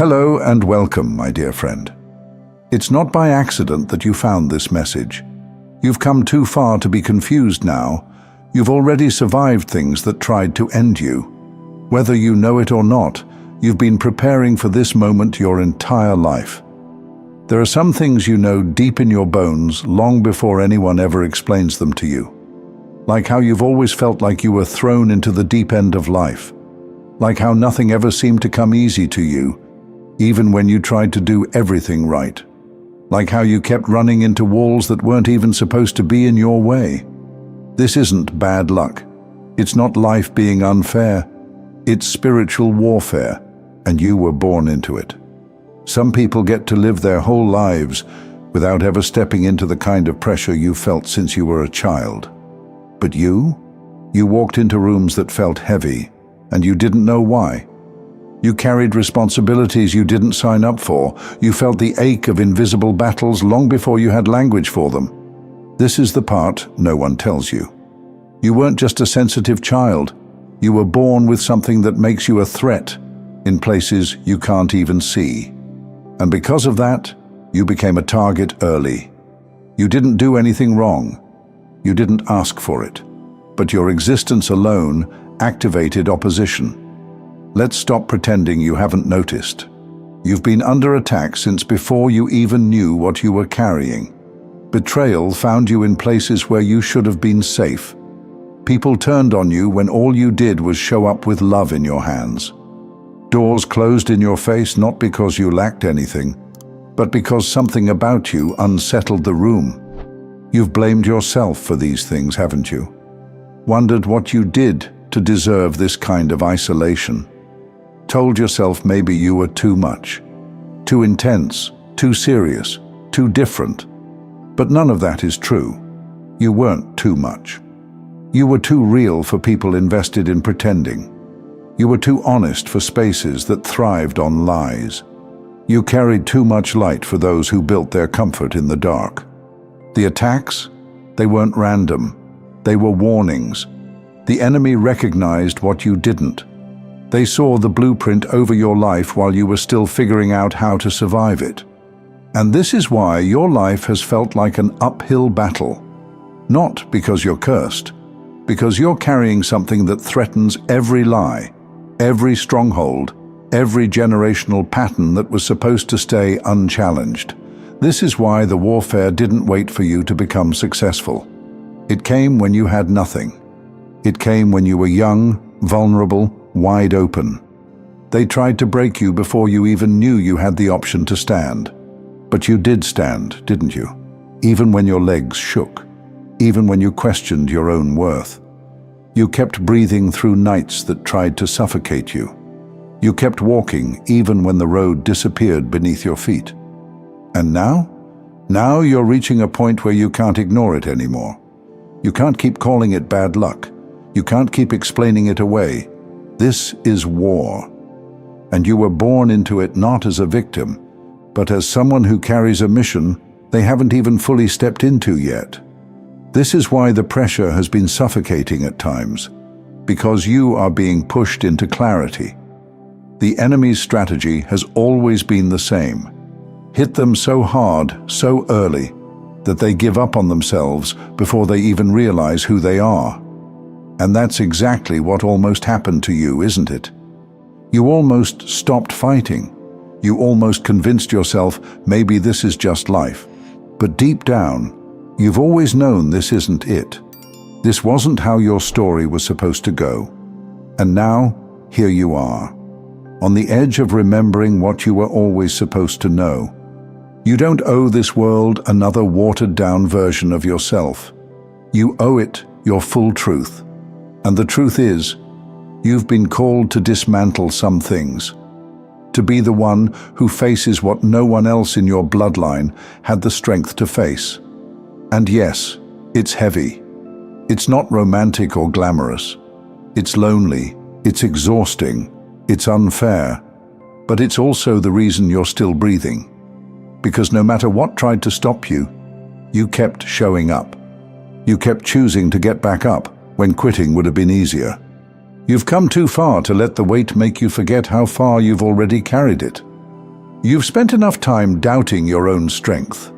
Hello and welcome, my dear friend. It's not by accident that you found this message. You've come too far to be confused now. You've already survived things that tried to end you. Whether you know it or not, you've been preparing for this moment your entire life. There are some things you know deep in your bones long before anyone ever explains them to you. Like how you've always felt like you were thrown into the deep end of life. Like how nothing ever seemed to come easy to you, even when you tried to do everything right. Like how you kept running into walls that weren't even supposed to be in your way. This isn't bad luck. It's not life being unfair. It's spiritual warfare, and you were born into it. Some people get to live their whole lives without ever stepping into the kind of pressure you felt since you were a child. But you walked into rooms that felt heavy, and you didn't know why. You carried responsibilities you didn't sign up for. You felt the ache of invisible battles long before you had language for them. This is the part no one tells you. You weren't just a sensitive child. You were born with something that makes you a threat in places you can't even see. And because of that, you became a target early. You didn't do anything wrong. You didn't ask for it. But your existence alone activated opposition. Let's stop pretending you haven't noticed. You've been under attack since before you even knew what you were carrying. Betrayal found you in places where you should have been safe. People turned on you when all you did was show up with love in your hands. Doors closed in your face not because you lacked anything, but because something about you unsettled the room. You've blamed yourself for these things, haven't you? Wondered what you did to deserve this kind of isolation. Told yourself maybe you were too much, too intense, too serious, too different. But none of that is true. You weren't too much. You were too real for people invested in pretending. You were too honest for spaces that thrived on lies. You carried too much light for those who built their comfort in the dark. The attacks, they weren't random. They were warnings. The enemy recognized what you didn't. They saw the blueprint over your life while you were still figuring out how to survive it. And this is why your life has felt like an uphill battle. Not because you're cursed, because you're carrying something that threatens every lie, every stronghold, every generational pattern that was supposed to stay unchallenged. This is why the warfare didn't wait for you to become successful. It came when you had nothing. It came when you were young, vulnerable, wide open. They tried to break you before you even knew you had the option to stand. But you did stand, didn't you? Even when your legs shook. Even when you questioned your own worth. You kept breathing through nights that tried to suffocate you. You kept walking even when the road disappeared beneath your feet. And now? Now you're reaching a point where you can't ignore it anymore. You can't keep calling it bad luck. You can't keep explaining it away. This is war. And you were born into it not as a victim, but as someone who carries a mission they haven't even fully stepped into yet. This is why the pressure has been suffocating at times, because you are being pushed into clarity. The enemy's strategy has always been the same. Hit them so hard, so early, that they give up on themselves before they even realize who they are. And that's exactly what almost happened to you, isn't it? You almost stopped fighting. You almost convinced yourself maybe this is just life. But deep down, you've always known this isn't it. This wasn't how your story was supposed to go. And now, here you are, on the edge of remembering what you were always supposed to know. You don't owe this world another watered-down version of yourself. You owe it your full truth. And the truth is, you've been called to dismantle some things. To be the one who faces what no one else in your bloodline had the strength to face. And yes, it's heavy. It's not romantic or glamorous. It's lonely, it's exhausting, it's unfair. But it's also the reason you're still breathing. Because no matter what tried to stop you, you kept showing up. You kept choosing to get back up when quitting would have been easier. You've come too far to let the weight make you forget how far you've already carried it. You've spent enough time doubting your own strength.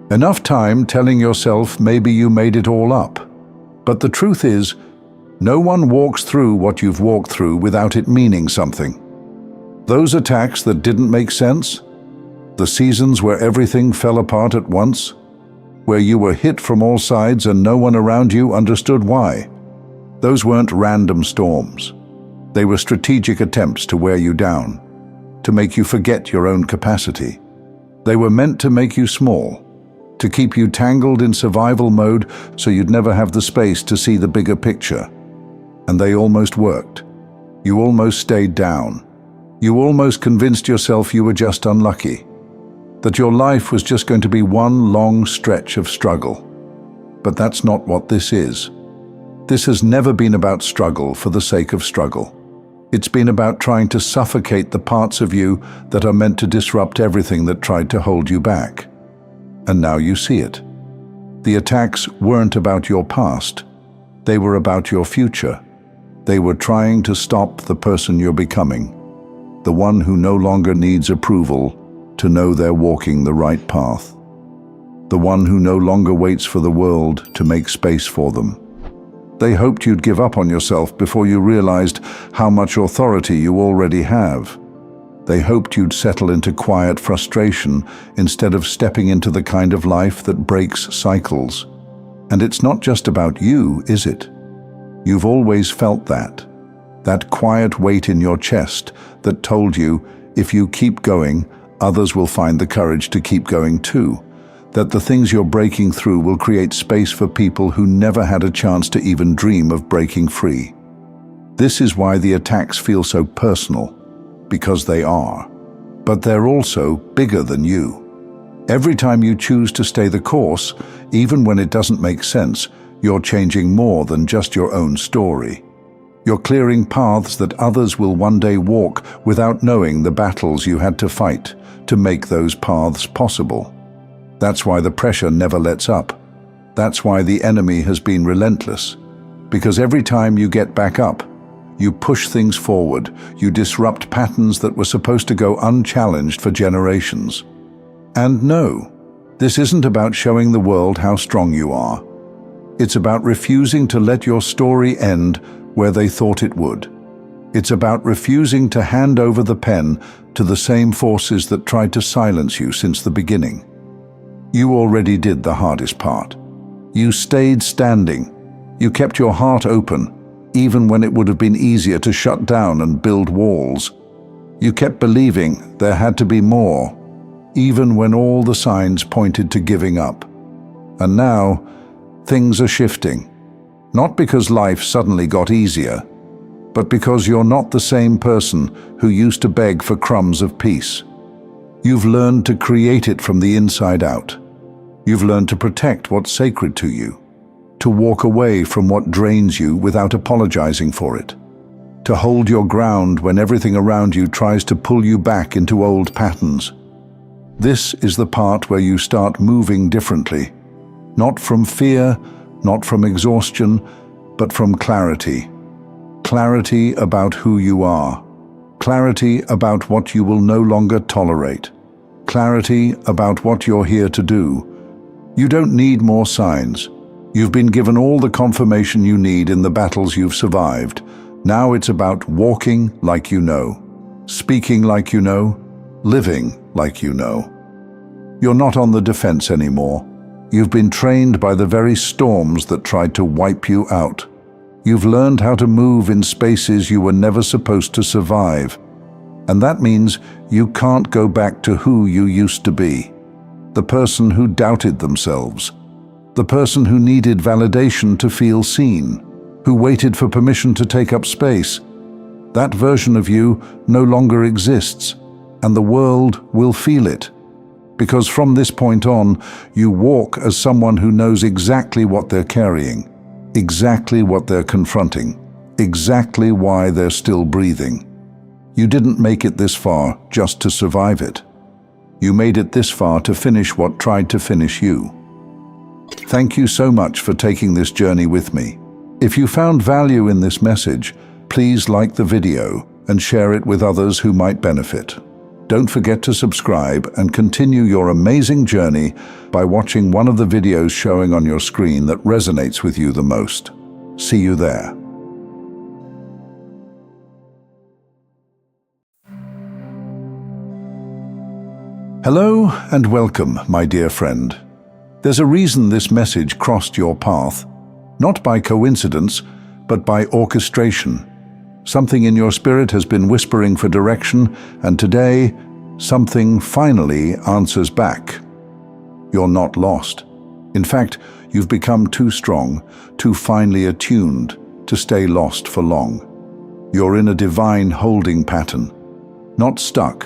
Enough time telling yourself maybe you made it all up. But the truth is, no one walks through what you've walked through without it meaning something. Those attacks that didn't make sense, the seasons where everything fell apart at once, where you were hit from all sides and no one around you understood why. Those weren't random storms. They were strategic attempts to wear you down, to make you forget your own capacity. They were meant to make you small, to keep you tangled in survival mode so you'd never have the space to see the bigger picture. And they almost worked. You almost stayed down. You almost convinced yourself you were just unlucky, that your life was just going to be one long stretch of struggle. But that's not what this is. This has never been about struggle for the sake of struggle. It's been about trying to suffocate the parts of you that are meant to disrupt everything that tried to hold you back. And now you see it. The attacks weren't about your past. They were about your future. They were trying to stop the person you're becoming, the one who no longer needs approval to know they're walking the right path, the one who no longer waits for the world to make space for them. They hoped you'd give up on yourself before you realized how much authority you already have. They hoped you'd settle into quiet frustration instead of stepping into the kind of life that breaks cycles. And it's not just about you, is it? You've always felt that quiet weight in your chest that told you, if you keep going, others will find the courage to keep going too, that the things you're breaking through will create space for people who never had a chance to even dream of breaking free. This is why the attacks feel so personal, because they are. But they're also bigger than you. Every time you choose to stay the course, even when it doesn't make sense, you're changing more than just your own story. You're clearing paths that others will one day walk without knowing the battles you had to fight to make those paths possible. That's why the pressure never lets up. That's why the enemy has been relentless. Because every time you get back up, you push things forward, you disrupt patterns that were supposed to go unchallenged for generations. And no, this isn't about showing the world how strong you are. It's about refusing to let your story end where they thought it would. It's about refusing to hand over the pen to the same forces that tried to silence you since the beginning. You already did the hardest part. You stayed standing. You kept your heart open, even when it would have been easier to shut down and build walls. You kept believing there had to be more, even when all the signs pointed to giving up. And now, things are shifting. Not because life suddenly got easier, but because you're not the same person who used to beg for crumbs of peace. You've learned to create it from the inside out. You've learned to protect what's sacred to you, to walk away from what drains you without apologizing for it, to hold your ground when everything around you tries to pull you back into old patterns. This is the part where you start moving differently, not from fear, not from exhaustion, but from clarity. Clarity about who you are. Clarity about what you will no longer tolerate. Clarity about what you're here to do. You don't need more signs. You've been given all the confirmation you need in the battles you've survived. Now it's about walking like you know, speaking like you know, living like you know. You're not on the defense anymore. You've been trained by the very storms that tried to wipe you out. You've learned how to move in spaces you were never supposed to survive. And that means you can't go back to who you used to be. The person who doubted themselves. The person who needed validation to feel seen. Who waited for permission to take up space. That version of you no longer exists, and the world will feel it. Because from this point on, you walk as someone who knows exactly what they're carrying, exactly what they're confronting, exactly why they're still breathing. You didn't make it this far just to survive it. You made it this far to finish what tried to finish you. Thank you so much for taking this journey with me. If you found value in this message, please like the video and share it with others who might benefit. don't forget to subscribe and continue your amazing journey by watching one of the videos showing on your screen that resonates with you the most. See you there. Hello and welcome, my dear friend. There's a reason this message crossed your path, not by coincidence, but by orchestration. Something in your spirit has been whispering for direction, and today, something finally answers back. You're not lost. In fact, you've become too strong, too finely attuned to stay lost for long. You're in a divine holding pattern, not stuck,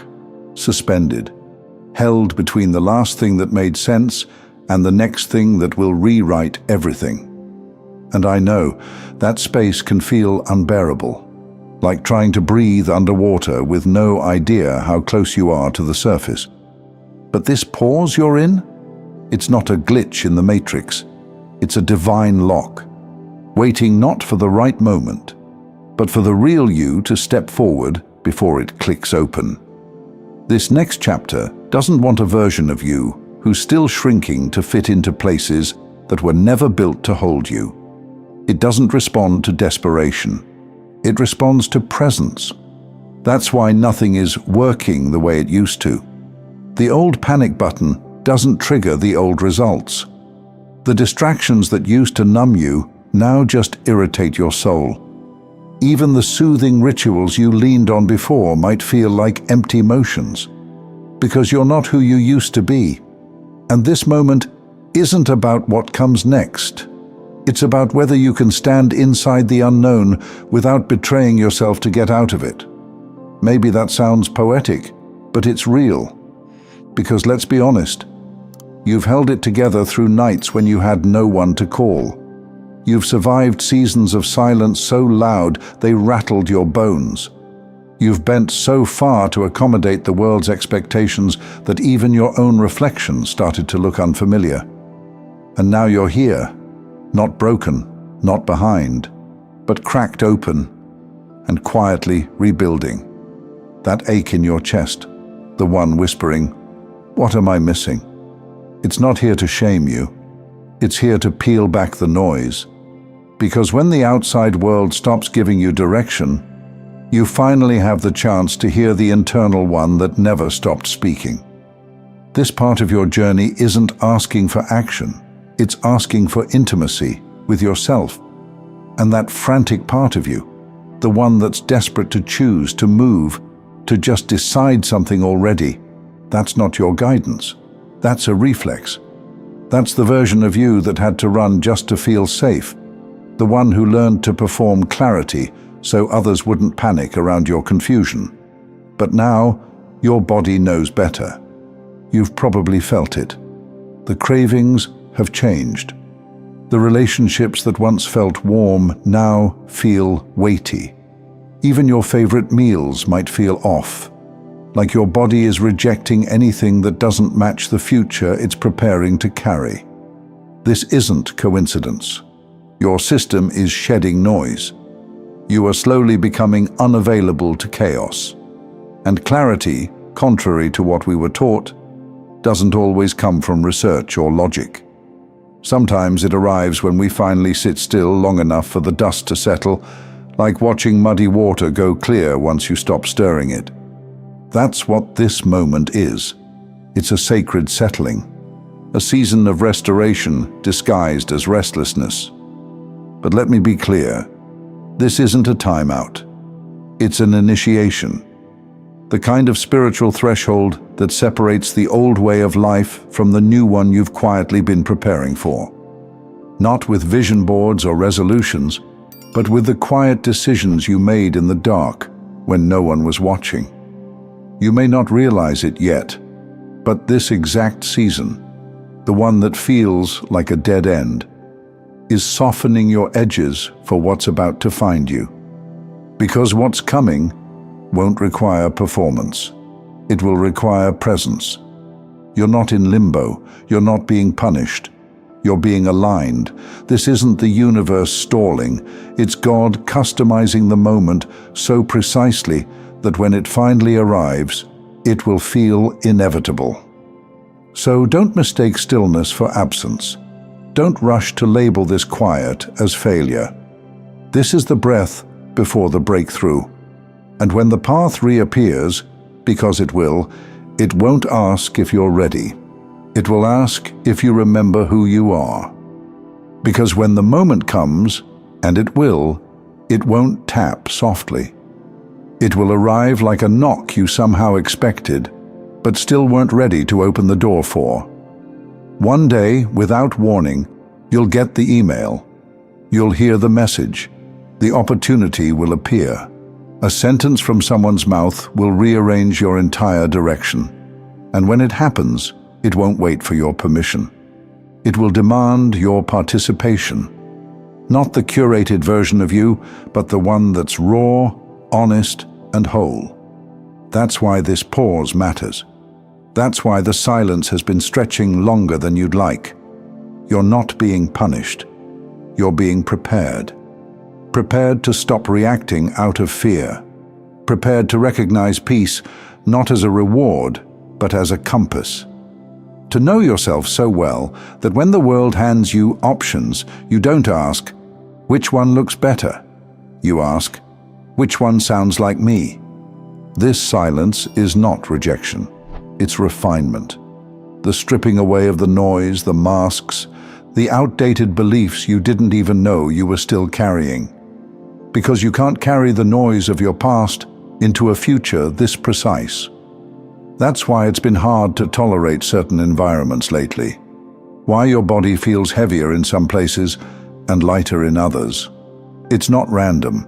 suspended, held between the last thing that made sense and the next thing that will rewrite everything. And I know that space can feel unbearable, like trying to breathe underwater with no idea how close you are to the surface. But this pause you're in, it's not a glitch in the matrix. It's a divine lock, waiting not for the right moment, but for the real you to step forward before it clicks open. This next chapter doesn't want a version of you who's still shrinking to fit into places that were never built to hold you. It doesn't respond to desperation. It responds to presence. That's why nothing is working the way it used to. The old panic button doesn't trigger the old results. The distractions that used to numb you now just irritate your soul. Even the soothing rituals you leaned on before might feel like empty motions, because you're not who you used to be. And this moment isn't about what comes next. It's about whether you can stand inside the unknown without betraying yourself to get out of it. Maybe that sounds poetic, but it's real. Because let's be honest, you've held it together through nights when you had no one to call. You've survived seasons of silence so loud they rattled your bones. You've bent so far to accommodate the world's expectations that even your own reflections started to look unfamiliar. And now you're here, not broken, not behind, but cracked open and quietly rebuilding. That ache in your chest, the one whispering, "What am I missing?" It's not here to shame you. It's here to peel back the noise. Because when the outside world stops giving you direction, you finally have the chance to hear the internal one that never stopped speaking. This part of your journey isn't asking for action. It's asking for intimacy with yourself. And that frantic part of you, the one that's desperate to choose, to move, to just decide something already, that's not your guidance. That's a reflex. That's the version of you that had to run just to feel safe. The one who learned to perform clarity so others wouldn't panic around your confusion. But now, your body knows better. You've probably felt it. The cravings have changed. The relationships that once felt warm now feel weighty. Even your favorite meals might feel off, like your body is rejecting anything that doesn't match the future it's preparing to carry. This isn't coincidence. Your system is shedding noise. You are slowly becoming unavailable to chaos. And clarity, contrary to what we were taught, doesn't always come from research or logic. Sometimes it arrives when we finally sit still long enough for the dust to settle, like watching muddy water go clear once you stop stirring it. That's what this moment is. It's a sacred settling, a season of restoration disguised as restlessness. But let me be clear, this isn't a timeout. It's an initiation. The kind of spiritual threshold that separates the old way of life from the new one you've quietly been preparing for. Not with vision boards or resolutions, but with the quiet decisions you made in the dark when no one was watching. You may not realize it yet, but this exact season, the one that feels like a dead end, is softening your edges for what's about to find you. Because what's coming won't require performance. It will require presence. You're not in limbo. You're not being punished. You're being aligned. This isn't the universe stalling. It's God customizing the moment so precisely that when it finally arrives, it will feel inevitable. So don't mistake stillness for absence. Don't rush to label this quiet as failure. This is the breath before the breakthrough. And when the path reappears, because it won't ask if you're ready. It will ask if you remember who you are. Because when the moment comes, and it won't tap softly. It will arrive like a knock you somehow expected, but still weren't ready to open the door for. One day, without warning, you'll get the email. You'll hear the message. The opportunity will appear. A sentence from someone's mouth will rearrange your entire direction. And when it happens, it won't wait for your permission. It will demand your participation. Not the curated version of you, but the one that's raw, honest, and whole. That's why this pause matters. That's why the silence has been stretching longer than you'd like. You're not being punished. You're being prepared. Prepared to stop reacting out of fear. Prepared to recognize peace not as a reward, but as a compass. To know yourself so well that when the world hands you options, you don't ask, which one looks better? You ask, which one sounds like me? This silence is not rejection. It's refinement. The stripping away of the noise, the masks, the outdated beliefs you didn't even know you were still carrying. Because you can't carry the noise of your past into a future this precise. That's why it's been hard to tolerate certain environments lately. Why your body feels heavier in some places and lighter in others. It's not random.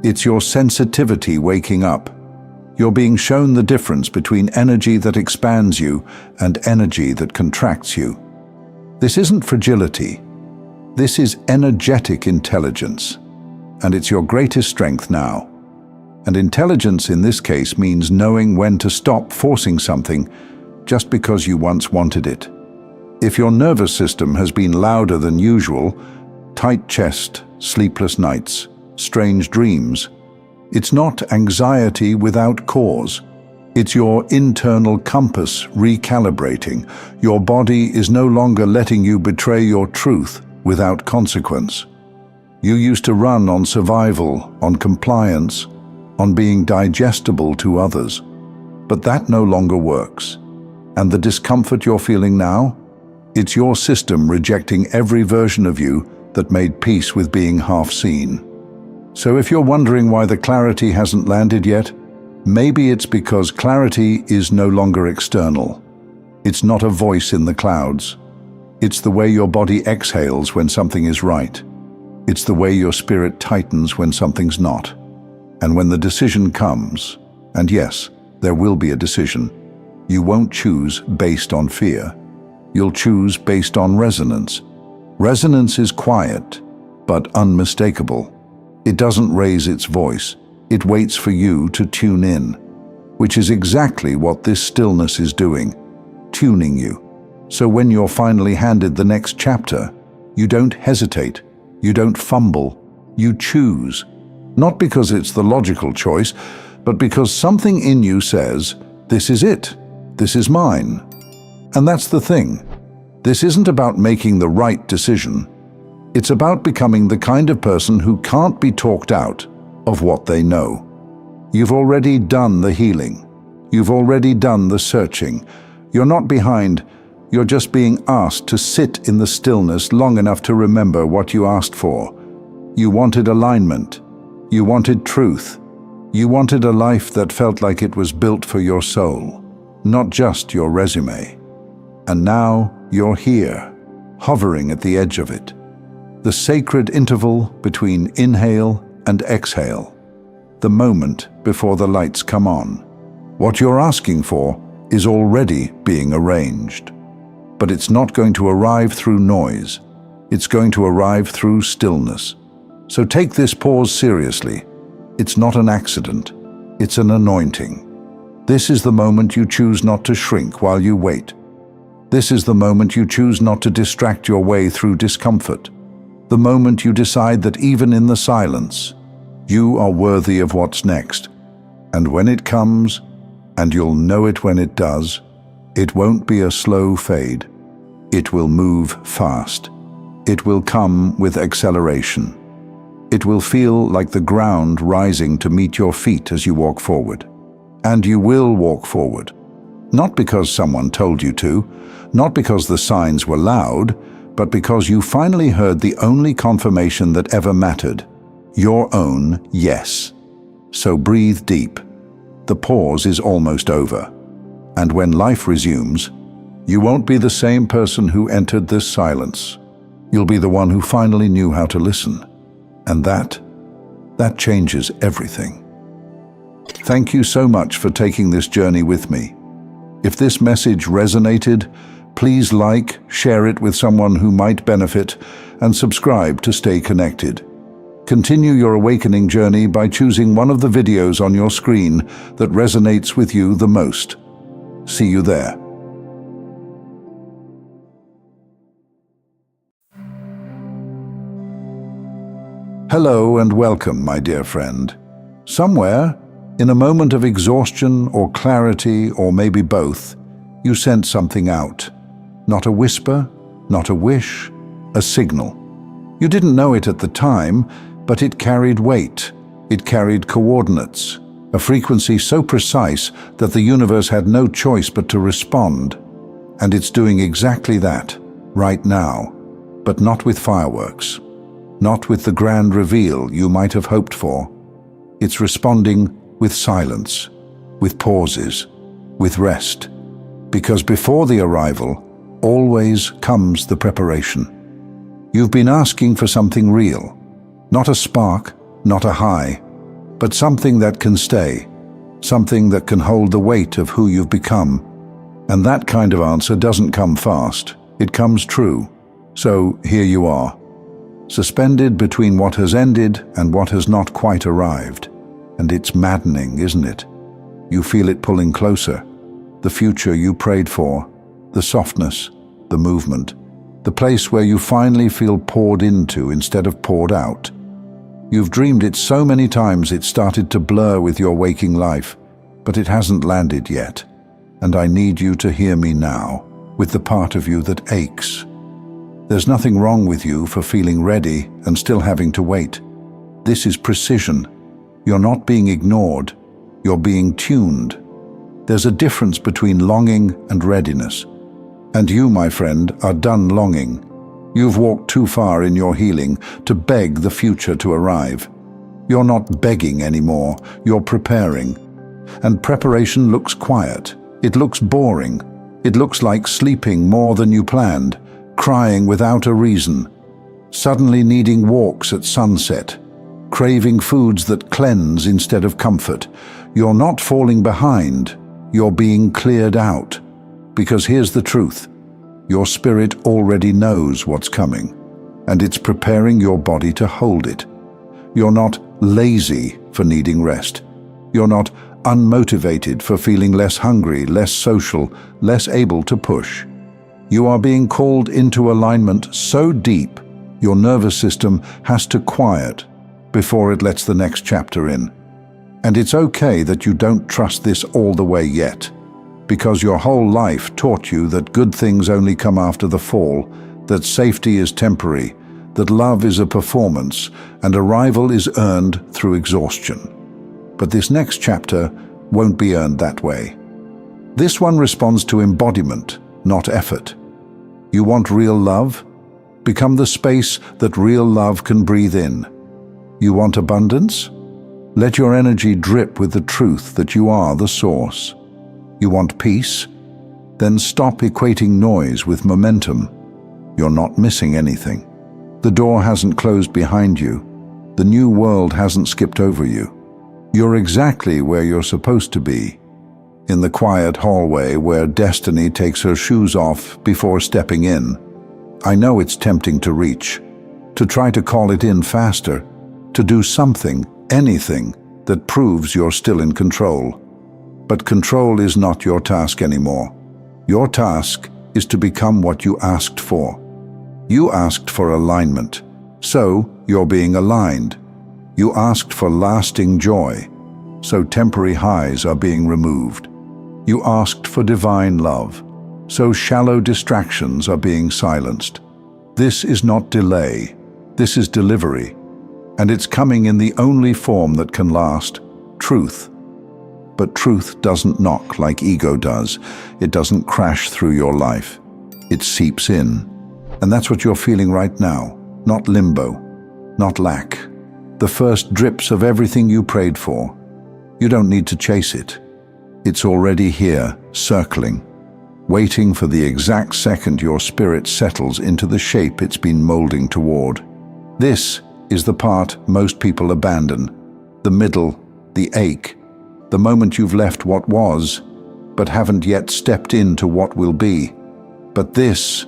It's your sensitivity waking up. You're being shown the difference between energy that expands you and energy that contracts you. This isn't fragility. This is energetic intelligence. And it's your greatest strength now. And intelligence in this case means knowing when to stop forcing something just because you once wanted it. If your nervous system has been louder than usual, tight chest, sleepless nights, strange dreams, it's not anxiety without cause. It's your internal compass recalibrating. Your body is no longer letting you betray your truth without consequence. You used to run on survival, on compliance, on being digestible to others. But that no longer works. And the discomfort you're feeling now? It's your system rejecting every version of you that made peace with being half seen. So if you're wondering why the clarity hasn't landed yet, maybe it's because clarity is no longer external. It's not a voice in the clouds. It's the way your body exhales when something is right. It's the way your spirit tightens when something's not. And when the decision comes, and yes, there will be a decision, you won't choose based on fear. You'll choose based on resonance. Resonance is quiet, but unmistakable. It doesn't raise its voice. It waits for you to tune in, which is exactly what this stillness is doing, tuning you. So when you're finally handed the next chapter, you don't hesitate, you don't fumble, you choose. Not because it's the logical choice, but because something in you says, this is it, this is mine. And that's the thing. This isn't about making the right decision. It's about becoming the kind of person who can't be talked out of what they know. You've already done the healing. You've already done the searching. You're not behind. You're just being asked to sit in the stillness long enough to remember what you asked for. You wanted alignment. You wanted truth. You wanted a life that felt like it was built for your soul, not just your resume. And now you're here, hovering at the edge of it. The sacred interval between inhale and exhale. The moment before the lights come on. What you're asking for is already being arranged. But it's not going to arrive through noise. It's going to arrive through stillness. So take this pause seriously. It's not an accident. It's an anointing. This is the moment you choose not to shrink while you wait. This is the moment you choose not to distract your way through discomfort. The moment you decide that even in the silence, you are worthy of what's next. And when it comes, And you'll know it when it does. It won't be a slow fade. It will move fast. It will come with acceleration. It will feel like the ground rising to meet your feet as you walk forward. And you will walk forward. Not because someone told you to, not because the signs were loud, but because you finally heard the only confirmation that ever mattered, your own yes. So breathe deep. The pause is almost over. And when life resumes, you won't be the same person who entered this silence. You'll be the one who finally knew how to listen. And that changes everything. Thank you so much for taking this journey with me. If this message resonated, please like, share it with someone who might benefit, and subscribe to stay connected. Continue your awakening journey by choosing one of the videos on your screen that resonates with you the most. See you there. Hello and welcome, my dear friend. Somewhere, in a moment of exhaustion or clarity or maybe both, you sent something out. Not a whisper, not a wish, a signal. You didn't know it at the time, but it carried weight. It carried coordinates, a frequency so precise that the universe had no choice but to respond. And it's doing exactly that, right now, but not with fireworks. Not with the grand reveal you might have hoped for. It's responding with silence, with pauses, with rest. Because before the arrival, always comes the preparation. You've been asking for something real. Not a spark, not a high, but something that can stay. Something that can hold the weight of who you've become. And that kind of answer doesn't come fast. It comes true. So here you are. Suspended between what has ended and what has not quite arrived. And it's maddening, isn't it? You feel it pulling closer. The future you prayed for, the softness, the movement, the place where you finally feel poured into instead of poured out. You've dreamed it so many times it started to blur with your waking life, but it hasn't landed yet. And I need you to hear me now, with the part of you that aches. There's nothing wrong with you for feeling ready and still having to wait. This is precision. You're not being ignored. You're being tuned. There's a difference between longing and readiness. And you, my friend, are done longing. You've walked too far in your healing to beg the future to arrive. You're not begging anymore. You're preparing. And preparation looks quiet. It looks boring. It looks like sleeping more than you planned. Crying without a reason, suddenly needing walks at sunset, craving foods that cleanse instead of comfort. You're not falling behind, you're being cleared out. Because here's the truth, your spirit already knows what's coming, and it's preparing your body to hold it. You're not lazy for needing rest. You're not unmotivated for feeling less hungry, less social, less able to push. You are being called into alignment so deep, your nervous system has to quiet before it lets the next chapter in. And it's okay that you don't trust this all the way yet, because your whole life taught you that good things only come after the fall, that safety is temporary, that love is a performance, and arrival is earned through exhaustion. But this next chapter won't be earned that way. This one responds to embodiment, not effort. You want real love? Become the space that real love can breathe in. You want abundance? Let your energy drip with the truth that you are the source. You want peace? Then stop equating noise with momentum. You're not missing anything. The door hasn't closed behind you. The new world hasn't skipped over you. You're exactly where you're supposed to be. In the quiet hallway where destiny takes her shoes off before stepping in. I know it's tempting to reach, to try to call it in faster, to do something, anything, that proves you're still in control. But control is not your task anymore. Your task is to become what you asked for. You asked for alignment, so you're being aligned. You asked for lasting joy, so temporary highs are being removed. You asked for divine love, so shallow distractions are being silenced. This is not delay, this is delivery, and it's coming in the only form that can last: truth. But truth doesn't knock like ego does. It doesn't crash through your life. It seeps in. And that's what you're feeling right now. Not limbo, not lack. The first drips of everything you prayed for. You don't need to chase it. It's already here, circling, waiting for the exact second your spirit settles into the shape it's been molding toward. This is the part most people abandon. The middle, the ache, the moment you've left what was, but haven't yet stepped into what will be. But this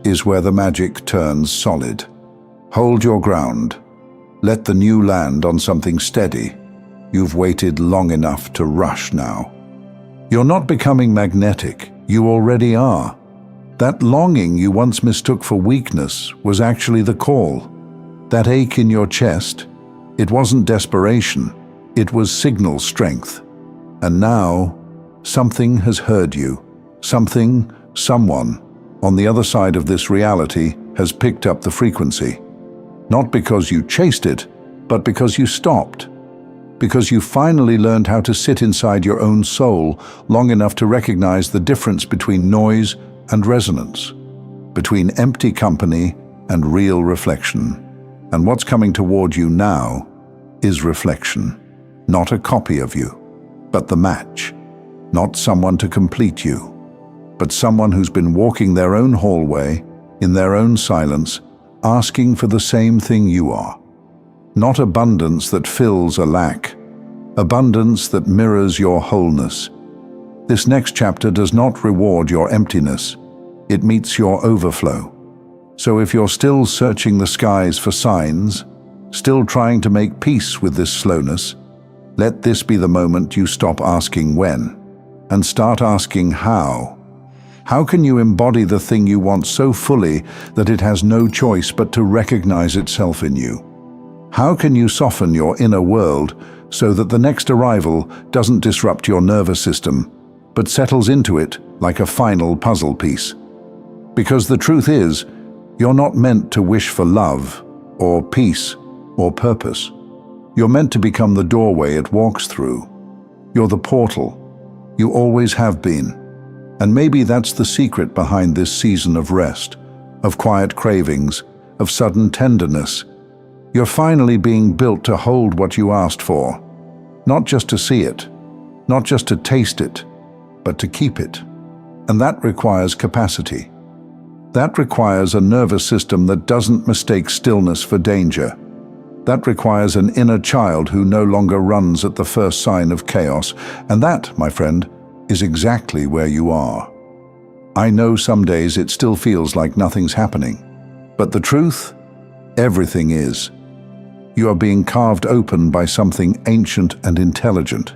is where the magic turns solid. Hold your ground. Let the new land on something steady. You've waited long enough to rush now. You're not becoming magnetic. You already are. That longing you once mistook for weakness was actually the call. That ache in your chest, it wasn't desperation. It was signal strength. And now, something has heard you. Someone, on the other side of this reality has picked up the frequency. Not because you chased it, but because you stopped. Because you finally learned how to sit inside your own soul long enough to recognize the difference between noise and resonance, between empty company and real reflection. And what's coming toward you now is reflection. Not a copy of you, but the match. Not someone to complete you, but someone who's been walking their own hallway, in their own silence, asking for the same thing you are. Not abundance that fills a lack, abundance that mirrors your wholeness. This next chapter does not reward your emptiness, it meets your overflow. So if you're still searching the skies for signs, still trying to make peace with this slowness, let this be the moment you stop asking when, and start asking how. How can you embody the thing you want so fully that it has no choice but to recognize itself in you? How can you soften your inner world so that the next arrival doesn't disrupt your nervous system, but settles into it like a final puzzle piece? Because the truth is, you're not meant to wish for love, or peace, or purpose. You're meant to become the doorway it walks through. You're the portal. You always have been. And maybe that's the secret behind this season of rest, of quiet cravings, of sudden tenderness. You're finally being built to hold what you asked for. Not just to see it, not just to taste it, but to keep it. And that requires capacity. That requires a nervous system that doesn't mistake stillness for danger. That requires an inner child who no longer runs at the first sign of chaos. And that, my friend, is exactly where you are. I know some days it still feels like nothing's happening. But the truth? Everything is. You are being carved open by something ancient and intelligent.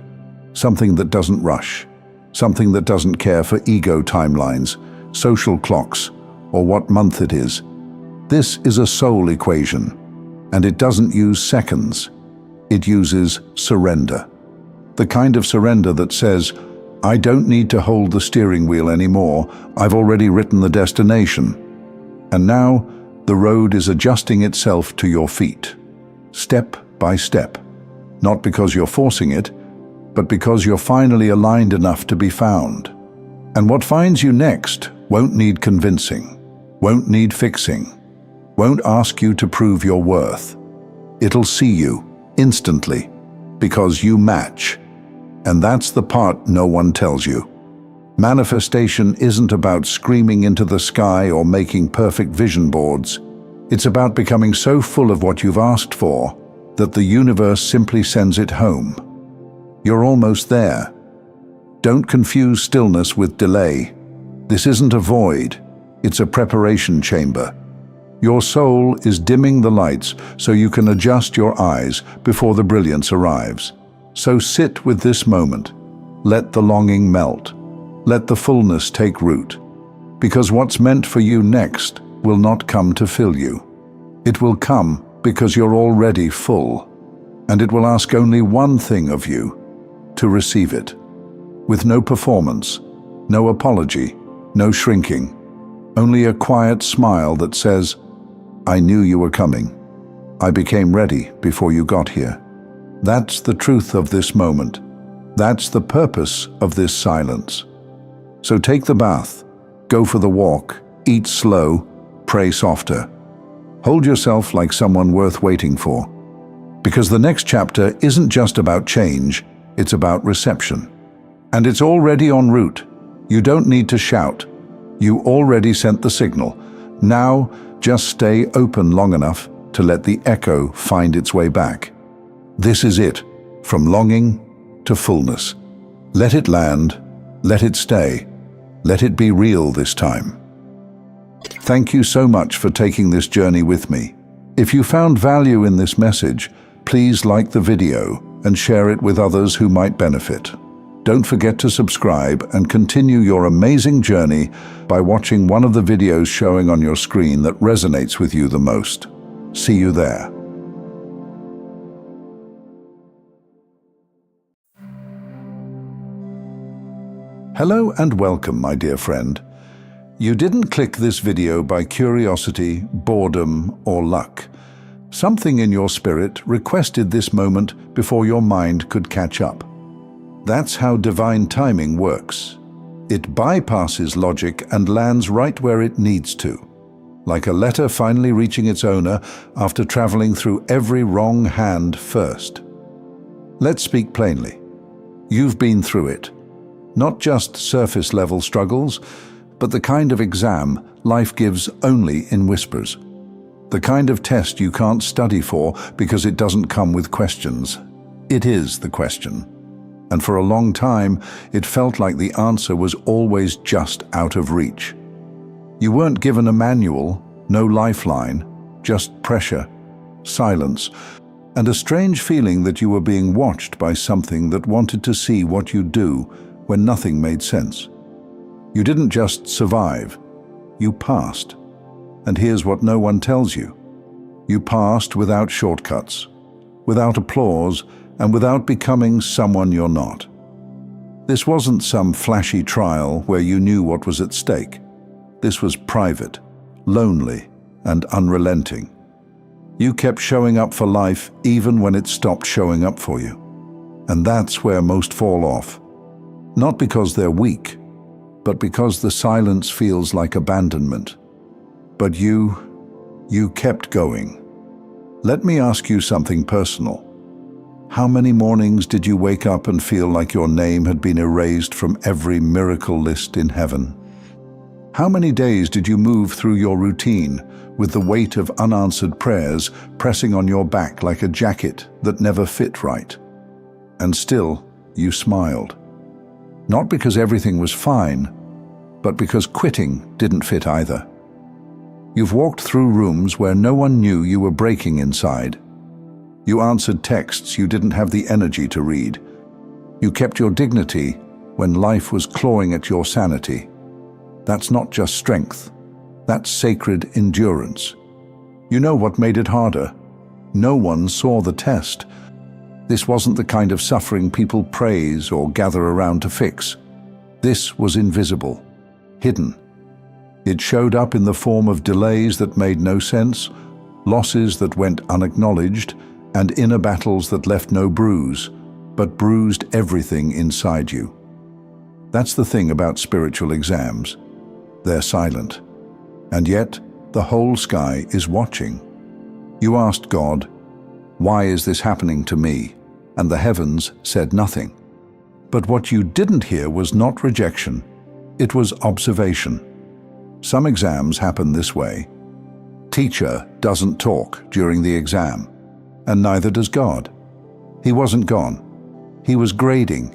Something that doesn't rush. Something that doesn't care for ego timelines, social clocks, or what month it is. This is a soul equation. And it doesn't use seconds. It uses surrender. The kind of surrender that says, I don't need to hold the steering wheel anymore. I've already written the destination. And now, the road is adjusting itself to your feet, step by step. Not because you're forcing it, but because you're finally aligned enough to be found. And what finds you next won't need convincing, won't need fixing, won't ask you to prove your worth. It'll see you instantly because you match. And that's the part no one tells you. Manifestation isn't about screaming into the sky or making perfect vision boards. It's about becoming so full of what you've asked for that the universe simply sends it home. You're almost there. Don't confuse stillness with delay. This isn't a void. It's a preparation chamber. Your soul is dimming the lights so you can adjust your eyes before the brilliance arrives. So sit with this moment. Let the longing melt. Let the fullness take root. Because what's meant for you next will not come to fill you. It will come because you're already full. And it will ask only one thing of you: to receive it. with no performance, no apology, no shrinking, only a quiet smile that says, "I knew you were coming. I became ready before you got here." That's the truth of this moment. That's the purpose of this silence. So take the bath, go for the walk, eat slow, pray softer. Hold yourself like someone worth waiting for. Because the next chapter isn't just about change, it's about reception. And it's already en route. You don't need to shout. You already sent the signal. Now, just stay open long enough to let the echo find its way back. This is it, from longing to fullness. Let it land, let it stay, let it be real this time. Thank you so much for taking this journey with me. If you found value in this message, please like the video and share it with others who might benefit. Don't forget to subscribe and continue your amazing journey by watching one of the videos showing on your screen that resonates with you the most. See you there. Hello and welcome, my dear friend. You didn't click this video by curiosity, boredom, or luck. Something in your spirit requested this moment before your mind could catch up. That's how divine timing works. It bypasses logic and lands right where it needs to, like a letter finally reaching its owner after traveling through every wrong hand first. Let's speak plainly. You've been through it. Not just surface-level struggles, but the kind of exam life gives only in whispers. The kind of test you can't study for because it doesn't come with questions. It is the question. And for a long time, it felt like the answer was always just out of reach. You weren't given a manual, no lifeline, just pressure, silence, and a strange feeling that you were being watched by something that wanted to see what you'd do when nothing made sense. You didn't just survive, you passed. And here's what no one tells you. You passed without shortcuts, without applause, and without becoming someone you're not. This wasn't some flashy trial where you knew what was at stake. This was private, lonely, and unrelenting. You kept showing up for life even when it stopped showing up for you. And that's where most fall off. Not because they're weak, but because the silence feels like abandonment. But you kept going. Let me ask you something personal. How many mornings did you wake up and feel like your name had been erased from every miracle list in heaven? How many days did you move through your routine with the weight of unanswered prayers pressing on your back like a jacket that never fit right? And still, you smiled. Not because everything was fine, but because quitting didn't fit either. You've walked through rooms where no one knew you were breaking inside. You answered texts you didn't have the energy to read. You kept your dignity when life was clawing at your sanity. That's not just strength. That's sacred endurance. You know what made it harder? No one saw the test. This wasn't the kind of suffering people praise or gather around to fix. This was invisible, hidden. It showed up in the form of delays that made no sense, losses that went unacknowledged, and inner battles that left no bruise, but bruised everything inside you. That's the thing about spiritual exams. They're silent. And yet, the whole sky is watching. You asked God, "Why is this happening to me?" And the heavens said nothing. But what you didn't hear was not rejection. It was observation. Some exams happen this way. Teacher doesn't talk during the exam, and neither does God. He wasn't gone. He was grading.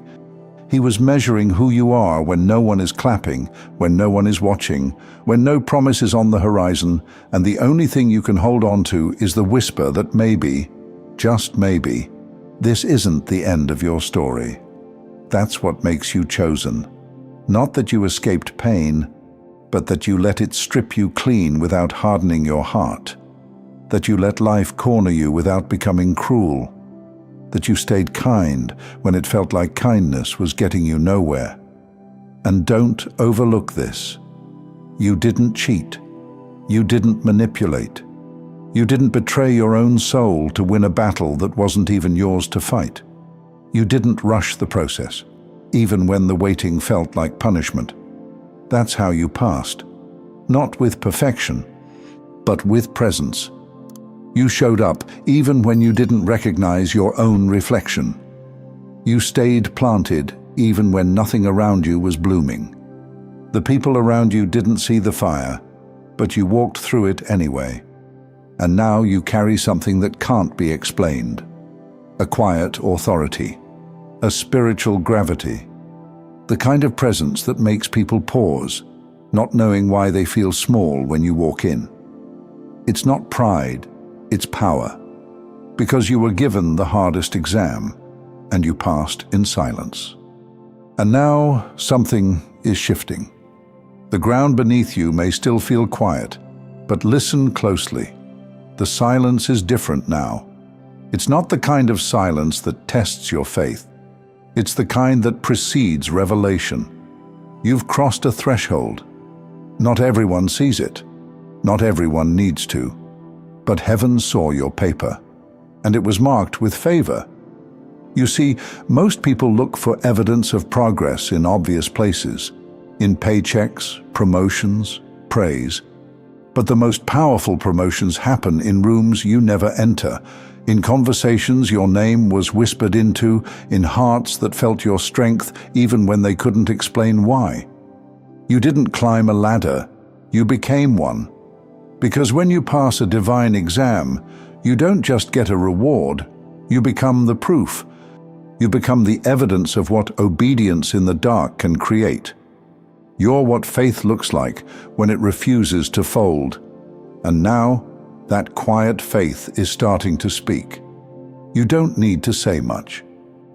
He was measuring who you are when no one is clapping, when no one is watching, when no promise is on the horizon, and the only thing you can hold on to is the whisper that maybe, just maybe, this isn't the end of your story. That's what makes you chosen. Not that you escaped pain, but that you let it strip you clean without hardening your heart. That you let life corner you without becoming cruel. that you stayed kind when it felt like kindness was getting you nowhere. And don't overlook this. You didn't cheat. You didn't manipulate. You didn't betray your own soul to win a battle that wasn't even yours to fight. You didn't rush the process, even when the waiting felt like punishment. That's how you passed. Not with perfection, but with presence. You showed up even when you didn't recognize your own reflection. You stayed planted even when nothing around you was blooming. The people around you didn't see the fire, but you walked through it anyway. And now you carry something that can't be explained. A quiet authority, a spiritual gravity, the kind of presence that makes people pause, not knowing why they feel small when you walk in. It's not pride, it's power, because you were given the hardest exam, and you passed in silence. And now something is shifting. The ground beneath you may still feel quiet, but listen closely. The silence is different now. It's not the kind of silence that tests your faith. It's the kind that precedes revelation. You've crossed a threshold. Not everyone sees it. Not everyone needs to. But heaven saw your paper, and it was marked with favor. You see, most people look for evidence of progress in obvious places, in paychecks, promotions, praise. But the most powerful promotions happen in rooms you never enter, in conversations your name was whispered into, in hearts that felt your strength even when they couldn't explain why. You didn't climb a ladder, you became one. Because when you pass a divine exam, you don't just get a reward, you become the proof. You become the evidence of what obedience in the dark can create. You're what faith looks like when it refuses to fold. And now, that quiet faith is starting to speak. You don't need to say much.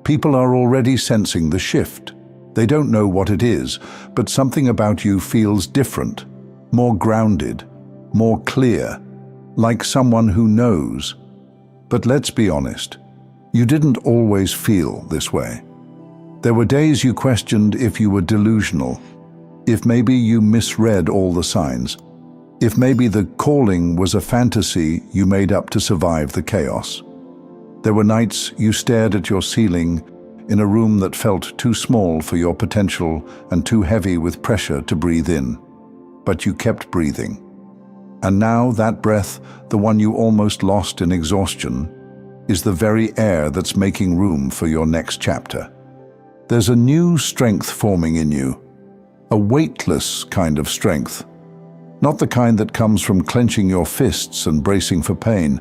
People are already sensing the shift. They don't know what it is, but something about you feels different, more grounded, more clear, like someone who knows. But let's be honest, you didn't always feel this way. There were days you questioned if you were delusional, if maybe you misread all the signs, if maybe the calling was a fantasy you made up to survive the chaos. There were nights you stared at your ceiling in a room that felt too small for your potential and too heavy with pressure to breathe in. But you kept breathing. And now that breath, the one you almost lost in exhaustion, is the very air that's making room for your next chapter. There's a new strength forming in you, a weightless kind of strength, not the kind that comes from clenching your fists and bracing for pain,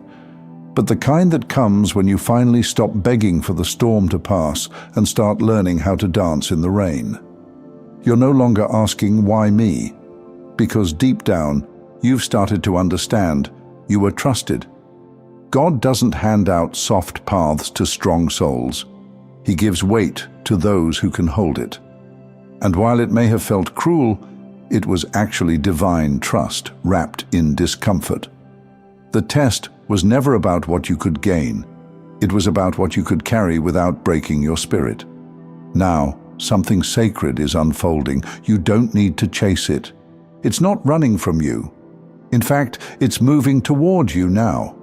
but the kind that comes when you finally stop begging for the storm to pass and start learning how to dance in the rain. You're no longer asking, why me? Because deep down, you've started to understand you were trusted. God doesn't hand out soft paths to strong souls. He gives weight to those who can hold it. And while it may have felt cruel, it was actually divine trust wrapped in discomfort. The test was never about what you could gain. It was about what you could carry without breaking your spirit. Now, something sacred is unfolding. You don't need to chase it. It's not running from you. In fact, it's moving toward you now.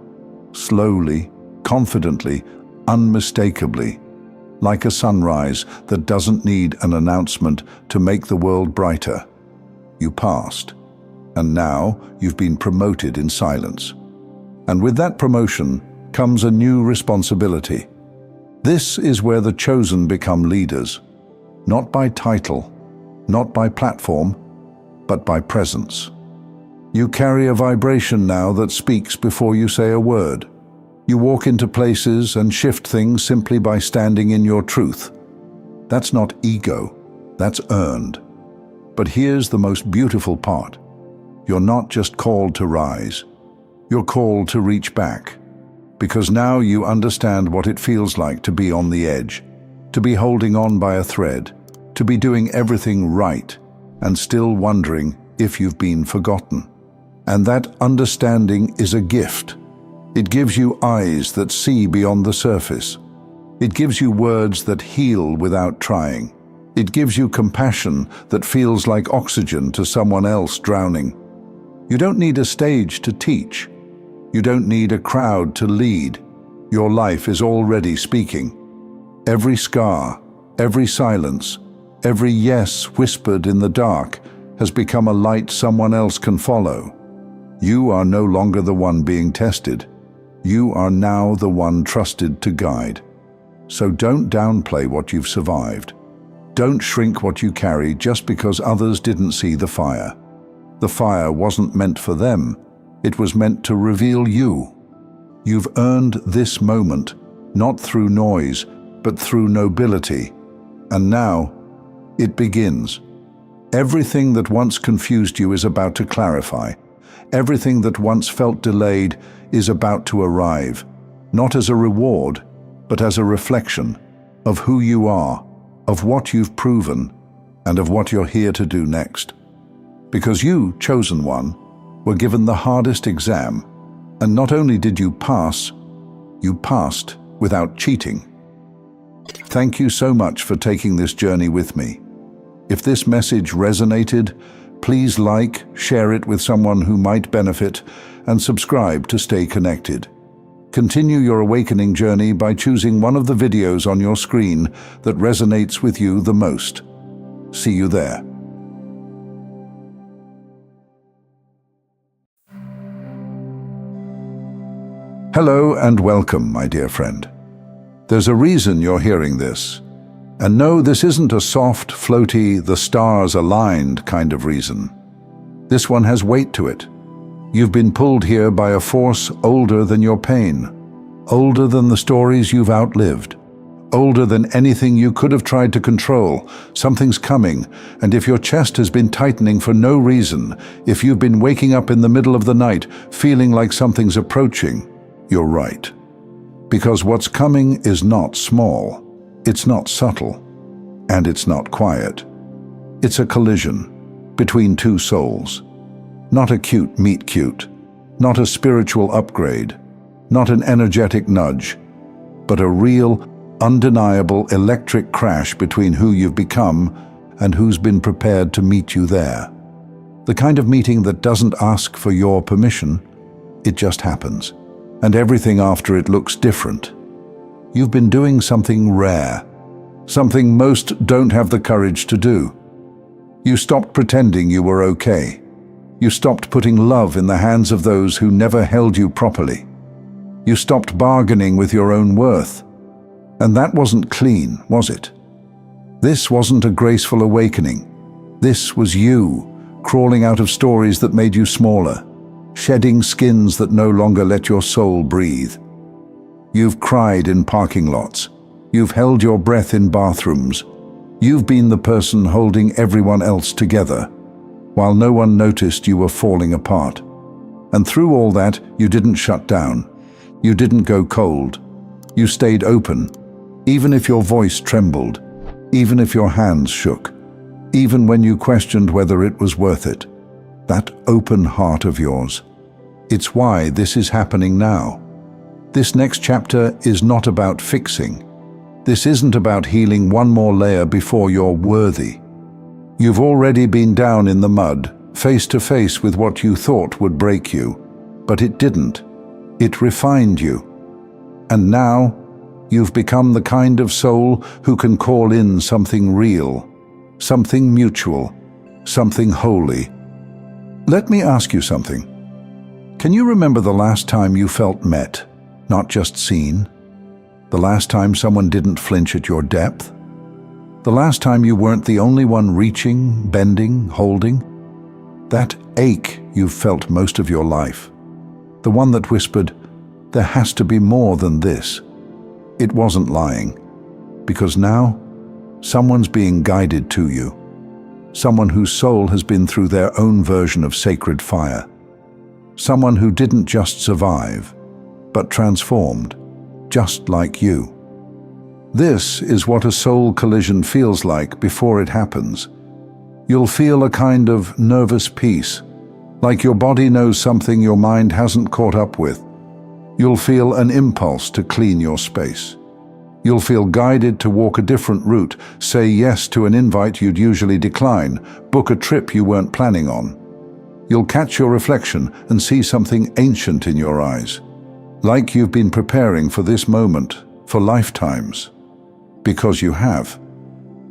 Slowly, confidently, unmistakably, like a sunrise that doesn't need an announcement to make the world brighter. You passed, and now you've been promoted in silence. And with that promotion comes a new responsibility. This is where the chosen become leaders, not by title, not by platform, but by presence. You carry a vibration now that speaks before you say a word. You walk into places and shift things simply by standing in your truth. That's not ego, that's earned. But here's the most beautiful part. You're not just called to rise, you're called to reach back. Because now you understand what it feels like to be on the edge, to be holding on by a thread, to be doing everything right, and still wondering if you've been forgotten. And that understanding is a gift. It gives you eyes that see beyond the surface, It gives you words that heal without trying. It gives you compassion that feels like oxygen to someone else drowning. You don't need a stage to teach. You don't need a crowd to lead. Your life is already speaking. Every scar, every silence, every yes whispered in the dark has become a light someone else can follow. You are no longer the one being tested. You are now the one trusted to guide. So don't downplay what you've survived. Don't shrink what you carry just because others didn't see the fire. The fire wasn't meant for them. It was meant to reveal you. You've earned this moment, not through noise, but through nobility. And now, it begins. Everything that once confused you is about to clarify. Everything that once felt delayed is about to arrive, not as a reward, but as a reflection of who you are, of what you've proven, and of what you're here to do next. Because you, chosen one, were given the hardest exam, and not only did you pass, you passed without cheating. Thank you so much for taking this journey with me. If this message resonated, please like, share it with someone who might benefit, and subscribe to stay connected. Continue your awakening journey by choosing one of the videos on your screen that resonates with you the most. See you there. Hello and welcome, my dear friend. There's a reason you're hearing this. And no, this isn't a soft, floaty, the stars aligned kind of reason. This one has weight to it. You've been pulled here by a force older than your pain, older than the stories you've outlived, older than anything you could have tried to control. Something's coming, and if your chest has been tightening for no reason, if you've been waking up in the middle of the night feeling like something's approaching, you're right. Because what's coming is not small, it's not subtle, and it's not quiet. It's a collision between two souls. Not a cute meet cute, not a spiritual upgrade, not an energetic nudge, but a real, undeniable electric crash between who you've become and who's been prepared to meet you there. The kind of meeting that doesn't ask for your permission, it just happens. And everything after it looks different. You've been doing something rare, something most don't have the courage to do. You stopped pretending you were okay. You stopped putting love in the hands of those who never held you properly. You stopped bargaining with your own worth. And that wasn't clean, was it? This wasn't a graceful awakening. This was you, crawling out of stories that made you smaller, shedding skins that no longer let your soul breathe. You've cried in parking lots. You've held your breath in bathrooms. You've been the person holding everyone else together, while no one noticed you were falling apart. And through all that, you didn't shut down. You didn't go cold. You stayed open, even if your voice trembled, even if your hands shook, even when you questioned whether it was worth it. That open heart of yours. It's why this is happening now. This next chapter is not about fixing. This isn't about healing one more layer before you're worthy. You've already been down in the mud, face to face with what you thought would break you, but it didn't. It refined you. And now, you've become the kind of soul who can call in something real, something mutual, something holy. Let me ask you something. Can you remember the last time you felt met, not just seen? The last time someone didn't flinch at your depth? The last time you weren't the only one reaching, bending, holding? That ache you've felt most of your life. The one that whispered, there has to be more than this. It wasn't lying. Because now, someone's being guided to you. Someone whose soul has been through their own version of sacred fire. Someone who didn't just survive, but transformed, just like you. This is what a soul collision feels like before it happens. You'll feel a kind of nervous peace, like your body knows something your mind hasn't caught up with. You'll feel an impulse to clean your space. You'll feel guided to walk a different route, say yes to an invite you'd usually decline, book a trip you weren't planning on. You'll catch your reflection and see something ancient in your eyes, like you've been preparing for this moment for lifetimes. Because you have.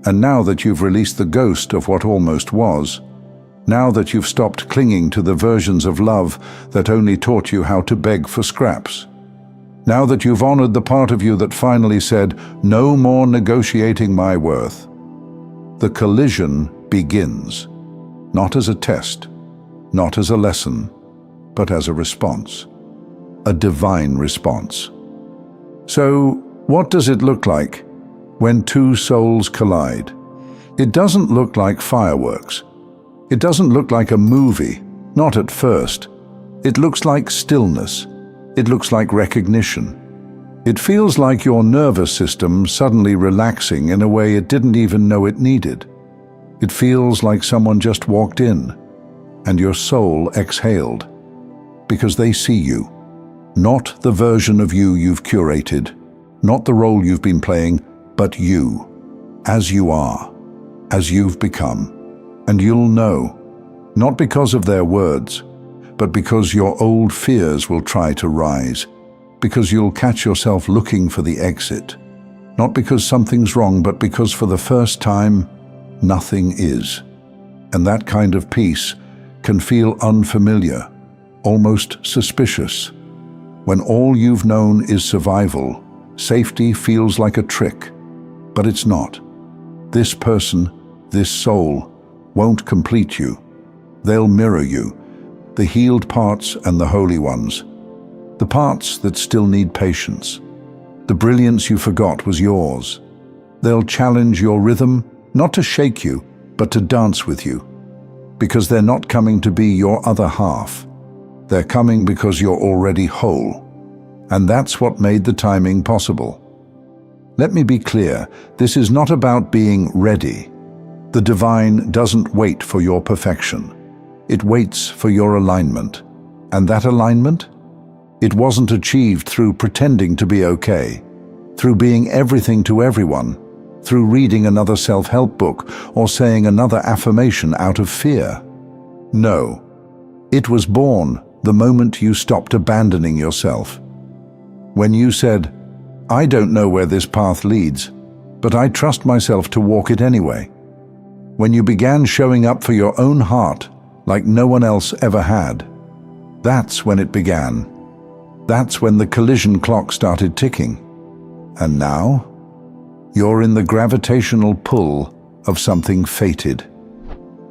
And now that you've released the ghost of what almost was, now that you've stopped clinging to the versions of love that only taught you how to beg for scraps, now that you've honored the part of you that finally said, "No more negotiating my worth," the collision begins, not as a test, not as a lesson, but as a response, a divine response. So, what does it look like when two souls collide? It doesn't look like fireworks. It doesn't look like a movie, not at first. It looks like stillness. It looks like recognition. It feels like your nervous system suddenly relaxing in a way it didn't even know it needed. It feels like someone just walked in, and your soul exhaled, because they see you. Not the version of you you've curated, not the role you've been playing, but you, as you are, as you've become. And you'll know, not because of their words, but because your old fears will try to rise, because you'll catch yourself looking for the exit, not because something's wrong, but because for the first time, nothing is. And that kind of peace can feel unfamiliar, almost suspicious. When all you've known is survival, safety feels like a trick, but it's not. This person, this soul, won't complete you. They'll mirror you, the healed parts and the holy ones, the parts that still need patience. The brilliance you forgot was yours. They'll challenge your rhythm, not to shake you, but to dance with you, because they're not coming to be your other half. They're coming because you're already whole. And that's what made the timing possible. Let me be clear, this is not about being ready. The divine doesn't wait for your perfection. It waits for your alignment. And that alignment? It wasn't achieved through pretending to be okay, through being everything to everyone, through reading another self-help book or saying another affirmation out of fear. No, it was born the moment you stopped abandoning yourself. When you said, "I don't know where this path leads, but I trust myself to walk it anyway." When you began showing up for your own heart like no one else ever had, that's when it began. That's when the collision clock started ticking. And now, you're in the gravitational pull of something fated.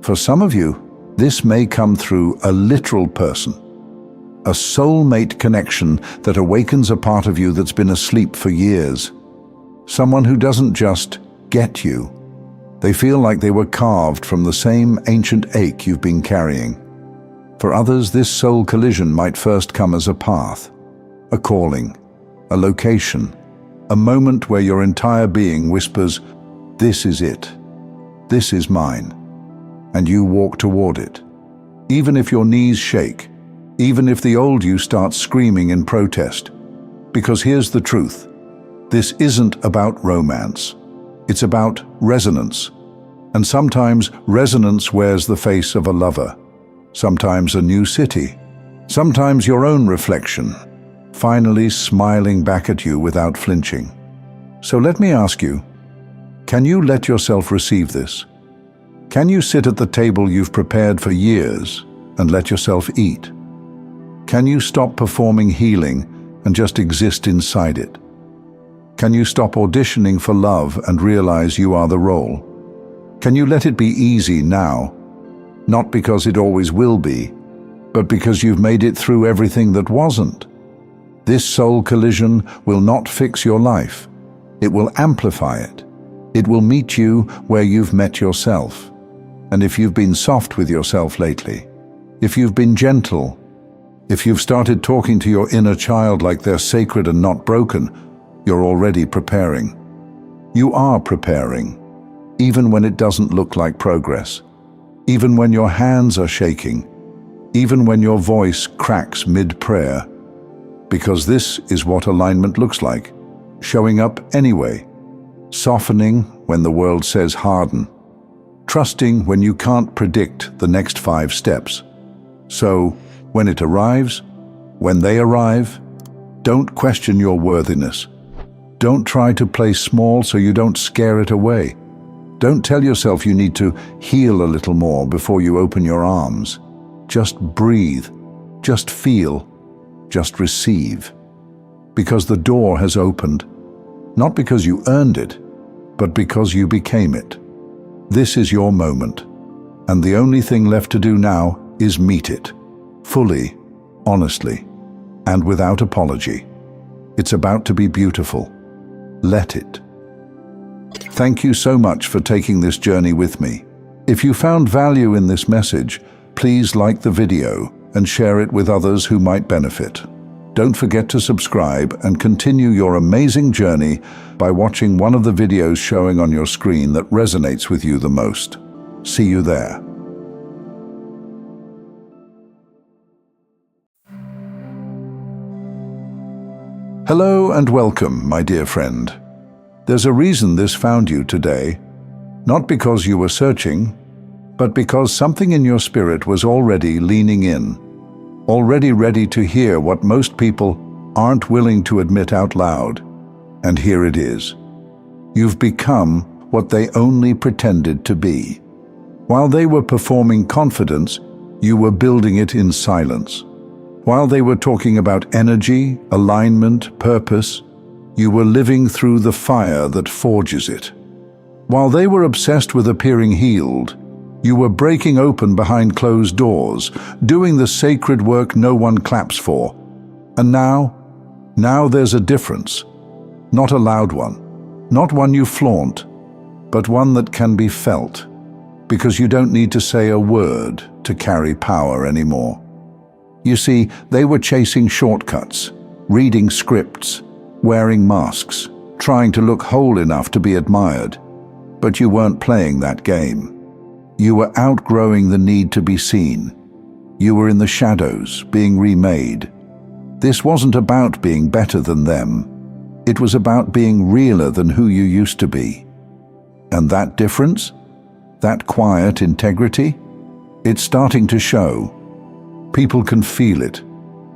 For some of you, this may come through a literal person, a soulmate connection that awakens a part of you that's been asleep for years. Someone who doesn't just get you. They feel like they were carved from the same ancient ache you've been carrying. For others, this soul collision might first come as a path, a calling, a location, a moment where your entire being whispers, "This is it. This is mine." And you walk toward it. Even if your knees shake, even if the old you starts screaming in protest. Because here's the truth. This isn't about romance. It's about resonance. And sometimes resonance wears the face of a lover. Sometimes a new city. Sometimes your own reflection, finally smiling back at you without flinching. So let me ask you, can you let yourself receive this? Can you sit at the table you've prepared for years and let yourself eat? Can you stop performing healing and just exist inside it? Can you stop auditioning for love and realize you are the role? Can you let it be easy now? Not because it always will be, but because you've made it through everything that wasn't. This soul collision will not fix your life. It will amplify it. It will meet you where you've met yourself. And if you've been soft with yourself lately, if you've been gentle, if you've started talking to your inner child like they're sacred and not broken, you're already preparing. You are preparing, even when it doesn't look like progress, even when your hands are shaking, even when your voice cracks mid-prayer. Because this is what alignment looks like. showing up anyway, softening when the world says harden, trusting when you can't predict the next 5 steps. So, when it arrives, when they arrive, don't question your worthiness. Don't try to play small so you don't scare it away. Don't tell yourself you need to heal a little more before you open your arms. Just breathe, just feel, just receive. Because the door has opened, not because you earned it, but because you became it. This is your moment, and the only thing left to do now is meet it, fully, honestly, and without apology. It's about to be beautiful. Let it. Thank you so much for taking this journey with me. If you found value in this message, please like the video and share it with others who might benefit. Don't forget to subscribe and continue your amazing journey by watching one of the videos showing on your screen that resonates with you the most. See you there. Hello and welcome, my dear friend. There's a reason this found you today, not because you were searching, but because something in your spirit was already leaning in, already ready to hear what most people aren't willing to admit out loud. And here it is. You've become what they only pretended to be. While they were performing confidence, you were building it in silence. While they were talking about energy, alignment, purpose, you were living through the fire that forges it. While they were obsessed with appearing healed, you were breaking open behind closed doors, doing the sacred work no one claps for. And now there's a difference. Not a loud one, not one you flaunt, but one that can be felt, because you don't need to say a word to carry power anymore. You see, they were chasing shortcuts, reading scripts, wearing masks, trying to look whole enough to be admired. But you weren't playing that game. You were outgrowing the need to be seen. You were in the shadows, being remade. This wasn't about being better than them. It was about being realer than who you used to be. And that difference, that quiet integrity, it's starting to show. People can feel it,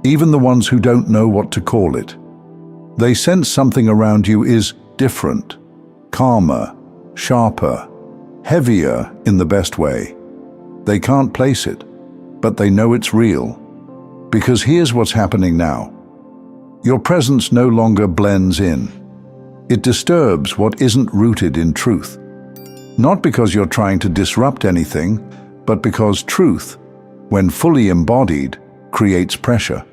even the ones who don't know what to call it. They sense something around you is different, calmer, sharper, heavier in the best way. They can't place it, but they know it's real. Because here's what's happening now. Your presence no longer blends in. It disturbs what isn't rooted in truth. Not because you're trying to disrupt anything, but because truth, when fully embodied, creates pressure.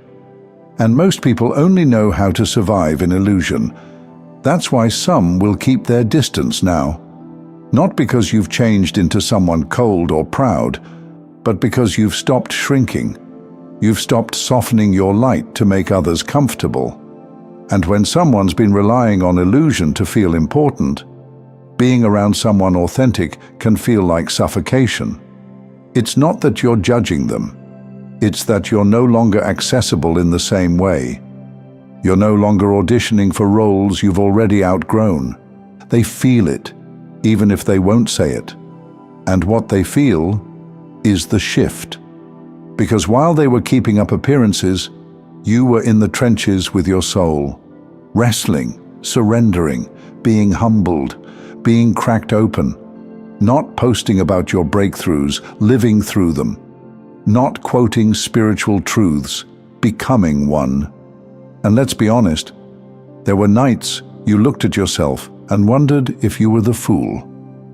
And most people only know how to survive in illusion. That's why some will keep their distance now. Not because you've changed into someone cold or proud, but because you've stopped shrinking. You've stopped softening your light to make others comfortable. And when someone's been relying on illusion to feel important, being around someone authentic can feel like suffocation. It's not that you're judging them. It's that you're no longer accessible in the same way. You're no longer auditioning for roles you've already outgrown. They feel it, even if they won't say it. And what they feel is the shift. Because while they were keeping up appearances, you were in the trenches with your soul, wrestling, surrendering, being humbled, being cracked open, not posting about your breakthroughs, living through them, not quoting spiritual truths, becoming one. And let's be honest, there were nights you looked at yourself and wondered if you were the fool,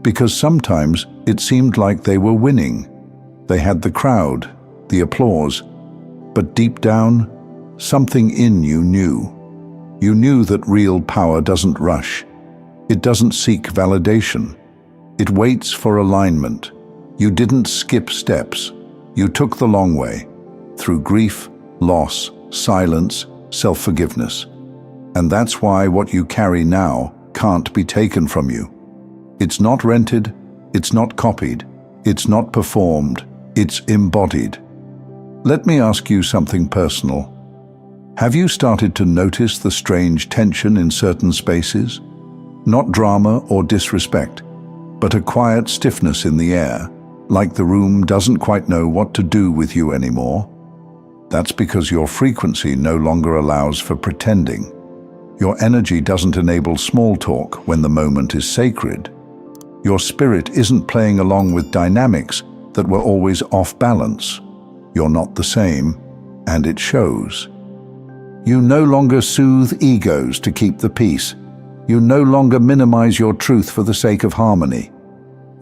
because sometimes it seemed like they were winning. They had the crowd, the applause, but deep down, something in you knew. You knew that real power doesn't rush. It doesn't seek validation. It waits for alignment. You didn't skip steps. You took the long way, through grief, loss, silence, self-forgiveness. And that's why what you carry now can't be taken from you. It's not rented, it's not copied, it's not performed, it's embodied. Let me ask you something personal. Have you started to notice the strange tension in certain spaces? Not drama or disrespect, but a quiet stiffness in the air, like the room doesn't quite know what to do with you anymore. That's because your frequency no longer allows for pretending. Your energy doesn't enable small talk when the moment is sacred. Your spirit isn't playing along with dynamics that were always off balance. You're not the same, and it shows. You no longer soothe egos to keep the peace. You no longer minimize your truth for the sake of harmony.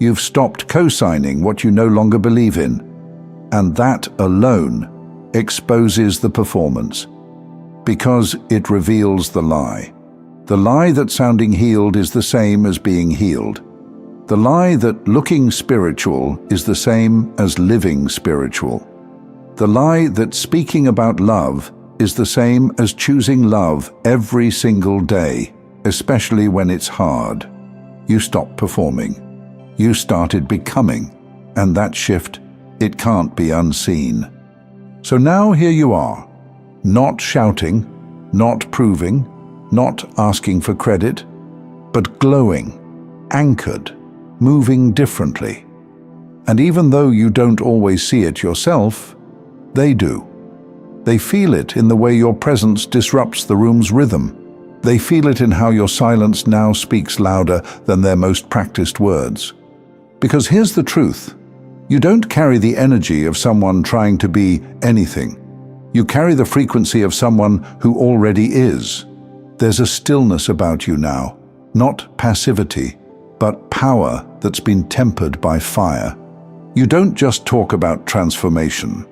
You've stopped co-signing what you no longer believe in, and that alone exposes the performance, because it reveals the lie. The lie that sounding healed is the same as being healed. The lie that looking spiritual is the same as living spiritual. The lie that speaking about love is the same as choosing love every single day, especially when it's hard. You stopped performing. You started becoming, and that shift, it can't be unseen. So now here you are, not shouting, not proving, not asking for credit, but glowing, anchored, moving differently. And even though you don't always see it yourself, they do. They feel it in the way your presence disrupts the room's rhythm. They feel it in how your silence now speaks louder than their most practiced words. Because here's the truth. You don't carry the energy of someone trying to be anything. You carry the frequency of someone who already is. There's a stillness about you now, not passivity, but power that's been tempered by fire. You don't just talk about transformation.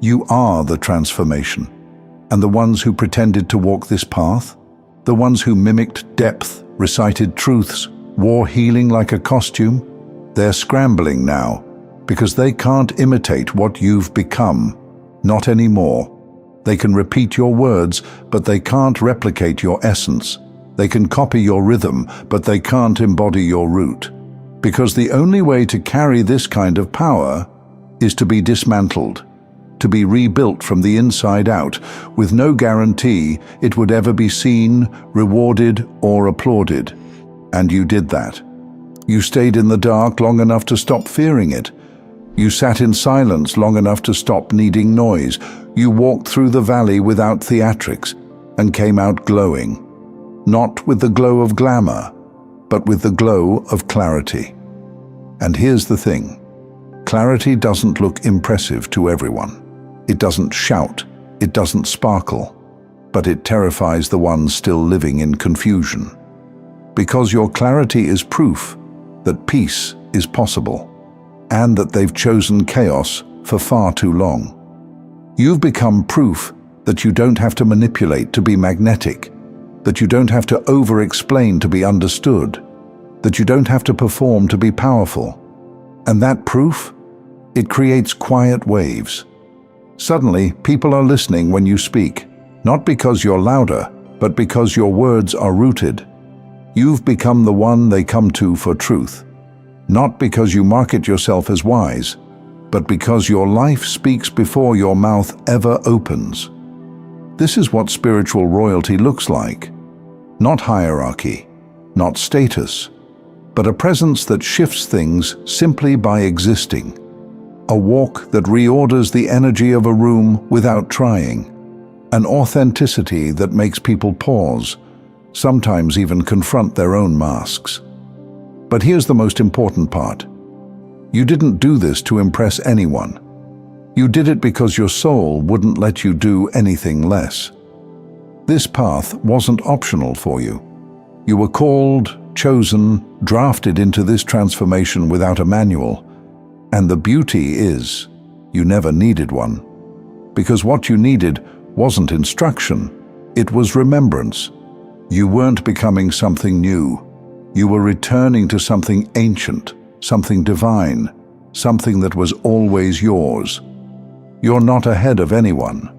You are the transformation. And the ones who pretended to walk this path, the ones who mimicked depth, recited truths, wore healing like a costume, they're scrambling now because they can't imitate what you've become. Not anymore. They can repeat your words, but they can't replicate your essence. They can copy your rhythm, but they can't embody your root. Because the only way to carry this kind of power is to be dismantled, to be rebuilt from the inside out, with no guarantee it would ever be seen, rewarded, or applauded. And you did that. You stayed in the dark long enough to stop fearing it. You sat in silence long enough to stop needing noise. You walked through the valley without theatrics and came out glowing. Not with the glow of glamour, but with the glow of clarity. And here's the thing. Clarity doesn't look impressive to everyone. It doesn't shout, it doesn't sparkle, but it terrifies the ones still living in confusion. Because your clarity is proof that peace is possible, and that they've chosen chaos for far too long. You've become proof that you don't have to manipulate to be magnetic, that you don't have to over-explain to be understood, that you don't have to perform to be powerful. And that proof, it creates quiet waves. Suddenly, people are listening when you speak, not because you're louder, but because your words are rooted. You've become the one they come to for truth, not because you market yourself as wise, but because your life speaks before your mouth ever opens. This is what spiritual royalty looks like. Not hierarchy, not status, but a presence that shifts things simply by existing. A walk that reorders the energy of a room without trying. An authenticity that makes people pause, sometimes even confront their own masks. But here's the most important part. You didn't do this to impress anyone. You did it because your soul wouldn't let you do anything less. This path wasn't optional for you. You were called, chosen, drafted into this transformation without a manual. And the beauty is, you never needed one. Because what you needed wasn't instruction, it was remembrance. You weren't becoming something new. You were returning to something ancient, something divine, something that was always yours. You're not ahead of anyone,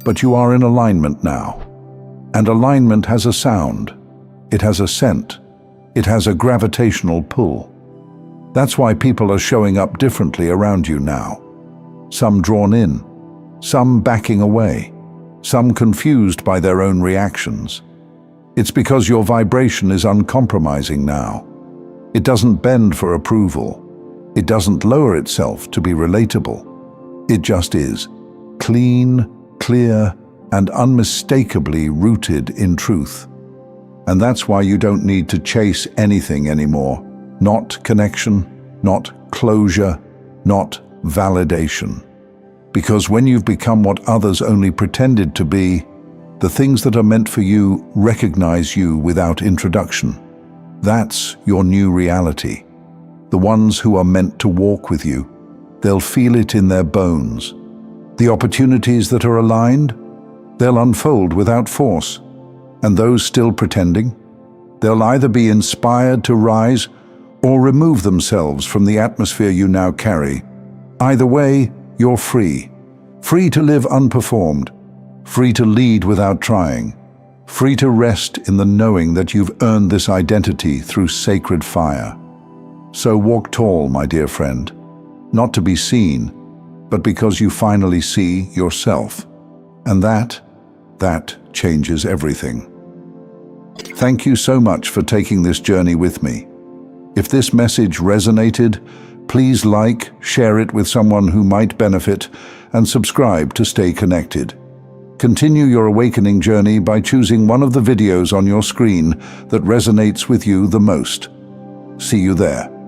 but you are in alignment now. And alignment has a sound. It has a scent. It has a gravitational pull. That's why people are showing up differently around you now. Some drawn in, some backing away, some confused by their own reactions. It's because your vibration is uncompromising now. It doesn't bend for approval. It doesn't lower itself to be relatable. It just is, clean, clear, and unmistakably rooted in truth. And that's why you don't need to chase anything anymore. Not connection, not closure, not validation. Because when you've become what others only pretended to be, the things that are meant for you recognize you without introduction. That's your new reality. The ones who are meant to walk with you, they'll feel it in their bones. The opportunities that are aligned, they'll unfold without force. And those still pretending, they'll either be inspired to rise or remove themselves from the atmosphere you now carry. Either way, you're free. Free to live unperformed, free to lead without trying, free to rest in the knowing that you've earned this identity through sacred fire. So walk tall, my dear friend, not to be seen, but because you finally see yourself. And that changes everything. Thank you so much for taking this journey with me. If this message resonated, please like, share it with someone who might benefit, and subscribe to stay connected. Continue your awakening journey by choosing one of the videos on your screen that resonates with you the most. See you there.